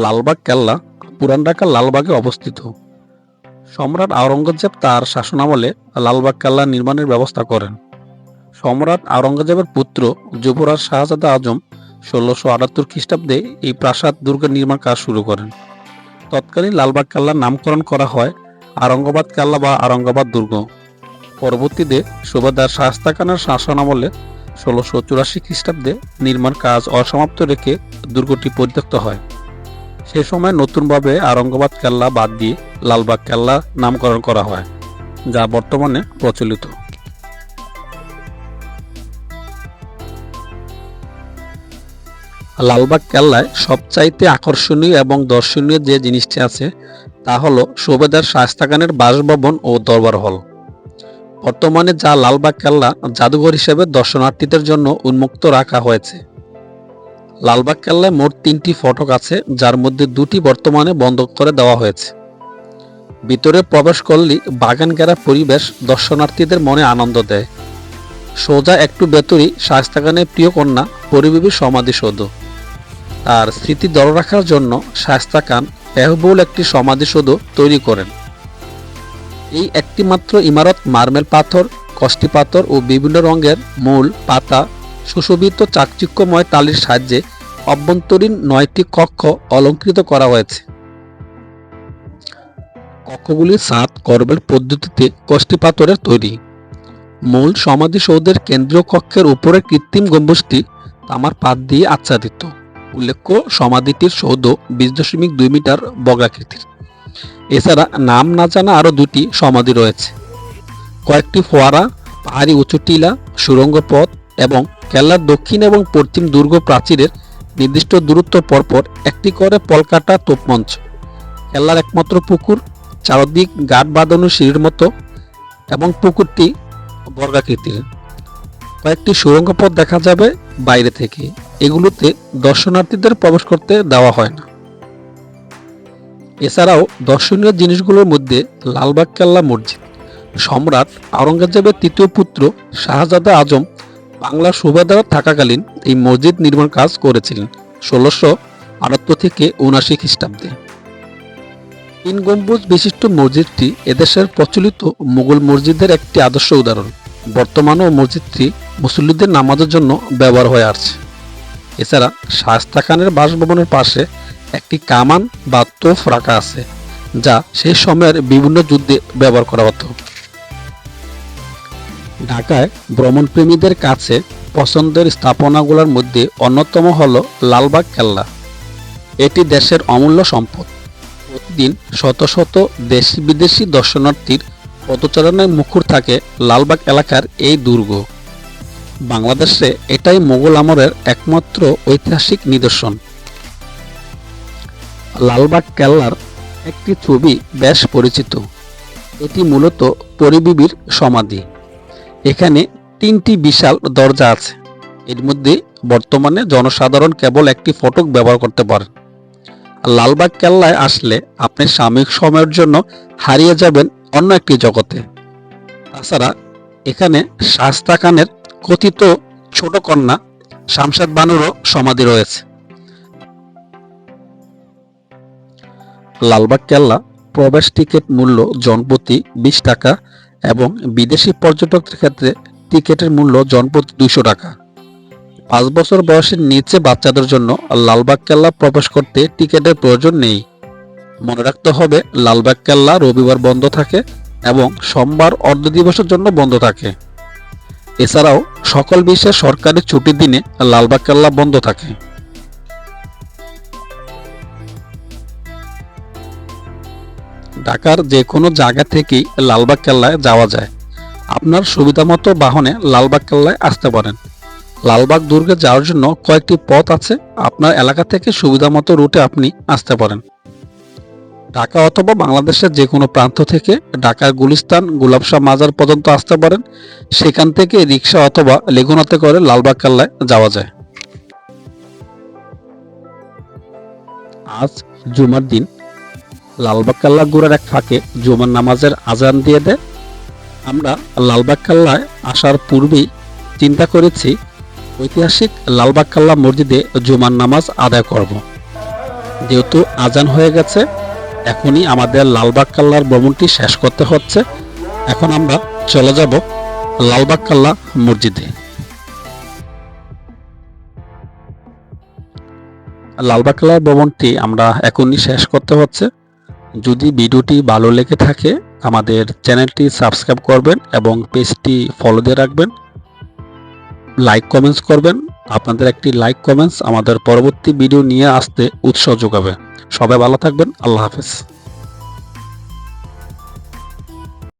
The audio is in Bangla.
লালবাগ কেল্লা পুরান ঢাকার লালবাগে অবস্থিত। সম্রাট আওরঙ্গজেব তার শাসনামলে লালবাগ কেল্লা নির্মাণের ব্যবস্থা করেন। সম্রাট আওরঙ্গজেবের পুত্র যুবরাজ শাহজাদা আজম ১৬৭৮ খ্রিস্টাব্দে এই প্রাসাদ দুর্গের নির্মাণ কাজ শুরু করেন। তৎকালীন লালবাগ কেল্লার নামকরণ করা হয় আরঙ্গাবাদ কেল্লা বা আরঙ্গাবাদ দুর্গ। পরবর্তীতে সুবেদার শায়েস্তা খানের শাসনামলে ১৬৮৪ খ্রিস্টাব্দে নির্মাণ কাজ অসমাপ্ত রেখে দুর্গটি পরিত্যক্ত হয়। সে সময় নতুনভাবে আরঙ্গাবাদ কেল্লা বাদ দিয়ে লালবাগ কেল্লা নামকরণ করা হয়, যা বর্তমানে প্রচলিত। লালবাগ কেল্লায় সবচাইতে আকর্ষণীয় এবং দর্শনীয় যে জিনিসটি আছে তা হলো সুবেদার শায়েস্তা খানের বাসভবন ও দরবার হল। বর্তমানে যা লালবাগ কেল্লা জাদুঘর হিসেবে দর্শনার্থীদের জন্য উন্মুক্ত রাখা হয়েছে। লালবাগ কেল্লায় মোট ৩টি ফটক আছে, যার মধ্যে ২টি বর্তমানে বন্ধ করে দেওয়া হয়েছে। ভিতরে প্রবেশ করলেই বাগান ঘেরা পরিবেশ দর্শনার্থীদের মনে আনন্দ দেয়। সোজা একটু ভেতরেই শায়েস্তা খানের প্রিয় কন্যা পরিবিবির সমাধিসৌধ। তার স্মৃতি ধরে রাখার জন্য শায়েস্তা খান ব্যয়বহুল একটি সমাধিসৌধ তৈরি করেন। এই একটি মাত্র ইমারত মার্বেল পাথর, কষ্টি পাথর ও বিভিন্ন রঙের মূল পাতা সুশোভিত চাকচিক্যময় টালির সাহায্যে অভ্যন্তরীণ ৯টি কক্ষ অলঙ্কৃত করা হয়েছে। কক্ষগুলির ছাদ কর্বেল পদ্ধতিতে কষ্টি পাথরের তৈরি। মূল সমাধিসৌধের কেন্দ্রীয় কক্ষের উপরে কৃত্রিম গম্বুজটি তামার পাত দিয়ে আচ্ছাদিত। উল্লেখ্য, সমাধিটির সৌধ ২০.২ মিটার বর্গাকৃতির। এছাড়া নাম না জানা আরও ২টি সমাধি রয়েছে। কয়েকটি ফোয়ারা, পাহাড়ি উঁচু টিলা, সুড়ঙ্গ পথ এবং কেল্লার দক্ষিণ এবং পশ্চিম দুর্গ প্রাচীরের নির্দিষ্ট দূরত্ব পরপর একটি করে পলকাটা তোপমঞ্চ, কেল্লার একমাত্র পুকুর, চারদিক গাঁট বাঁধানো সিঁড়ির মতো এবং পুকুরটি বর্গাকৃতির। কয়েকটি সুড়ঙ্গ পথ দেখা যাবে বাইরে থেকে। এগুলোতে দর্শনার্থীদের প্রবেশ করতে দেওয়া হয় না। এছাড়াও দর্শনীয় জিনিসগুলোর মধ্যে লালবাগ কেল্লা মসজিদ। সম্রাট আওরঙ্গজেবের ৩য় পুত্র শাহজাদা আজম বাংলার সুবেদার থাকাকালীন এই মসজিদ নির্মাণ কাজ করেছিলেন ১৬৭৮ থেকে ৭৯ খ্রিস্টাব্দে। ৩ গম্বুজ বিশিষ্ট মসজিদটি এদেশের প্রচলিত মুঘল মসজিদের একটি আদর্শ উদাহরণ। বর্তমানেও মসজিদটি মুসল্লিদের নামাজের জন্য ব্যবহার হয়ে আসছে। এছাড়া শায়েস্তা খানের বাসভবনের পাশে একটি কামান বা তোফ রাখা আছে, যা সেই সময়ের বিভিন্ন যুদ্ধে ব্যবহার করা হতো। ঢাকায় ভ্রমণপ্রেমীদের কাছে পছন্দের স্থাপনাগুলোর মধ্যে অন্যতম হল লালবাগ কেল্লা। এটি দেশের অমূল্য সম্পদ। প্রতিদিন শত শত দেশি বিদেশি দর্শনার্থীর পদচারণায় মুখর থাকে লালবাগ এলাকার এই দুর্গ। বাংলাদেশে এটাই মোগল আমলের একমাত্র ঐতিহাসিক নিদর্শন। লালবাগ কেল্লার একটি ছবি বেশ পরিচিত। এটি মূলত পরিবিবির সমাধি। এখানে ৩টি বিশাল দরজা আছে। এর মধ্যে বর্তমানে জনসাধারণ কেবল একটি ফটক ব্যবহার করতে পারেন। লালবাগ কেল্লায় আসলে আপনি সাময়িক সময়ের জন্য হারিয়ে যাবেন অন্য একটি জগতে। তাছাড়া এখানে শায়েস্তা খানের কথিত ছোট কন্যা শামশাদ বানুরও সমাধি রয়েছে। লালবাগ কেল্লা প্রবেশ টিকিট মূল্য জনপ্রতি ২০ টাকা এবং বিদেশি পর্যটকদের ক্ষেত্রে টিকিটের মূল্য জনপ্রতি ২০০ টাকা। ৫ বছর বয়সের নিচে বাচ্চাদের জন্য লালবাগ কেল্লা প্রবেশ করতে টিকিটের প্রয়োজন নেই। মনে রাখতে হবে, লালবাগ কেল্লা রবিবার বন্ধ থাকে এবং সোমবার অর্ধ দিবসের জন্য বন্ধ থাকে। এছাড়াও সকল বিশেষ সরকারি ছুটির দিনে লালবাগ কেল্লা বন্ধ থাকে। ঢাকার যে কোনো জায়গা থেকেই লালবাগ কেল্লায় যাওয়া যায়। আপনার সুবিধামতো বাহনে লালবাগ কেল্লায় আসতে পারেন। লালবাগ দুর্গে যাওয়ার জন্য কয়েকটি পথ আছে। আপনার এলাকা থেকে সুবিধামতো রুটে আপনি আসতে পারেন। ঢাকা অথবা বাংলাদেশের যে কোনো প্রান্ত থেকে ঢাকার গুলিস্তান, গোলাপশাহ মাজার পর্যন্ত আসতে পারেন। সেখান থেকে রিক্সা অথবা লেগুনাতে করে লালবাগ কেল্লায় যাওয়া যায়। আজ জুমার দিন। লালবাগ কেল্লা ঘোরার এক ফাঁকে জুমার নামাজের আজান দিয়ে দেয়। আমরা লালবাগ কেল্লায় আসার পূর্বেই চিন্তা করেছি ঐতিহাসিক লালবাগ কেল্লা মসজিদে জুমার নামাজ আদায় করব। যেহেতু আজান হয়ে গেছে, এখনই আমাদের লালবাগ কেল্লার ভ্রমণটি শেষ করতে হচ্ছে। এখন আমরা চলে যাব লালবাগ কেল্লা মসজিদে। লালবাগ কেল্লার ভ্রমণটি আমরা এখনই শেষ করতে হচ্ছে। যদি ভিডিওটি ভালো লেগে থাকে আমাদের চ্যানেলটি সাবস্ক্রাইব করবেন এবং পেজটি ফলো দিয়ে রাখবেন। লাইক কমেন্টস করবেন। আপনাদের একটি লাইক কমেন্টস আমাদের পরবর্তী ভিডিও নিয়ে আসতে উৎসাহ যোগাবে। সবাই ভালো থাকবেন। আল্লাহ হাফেজ।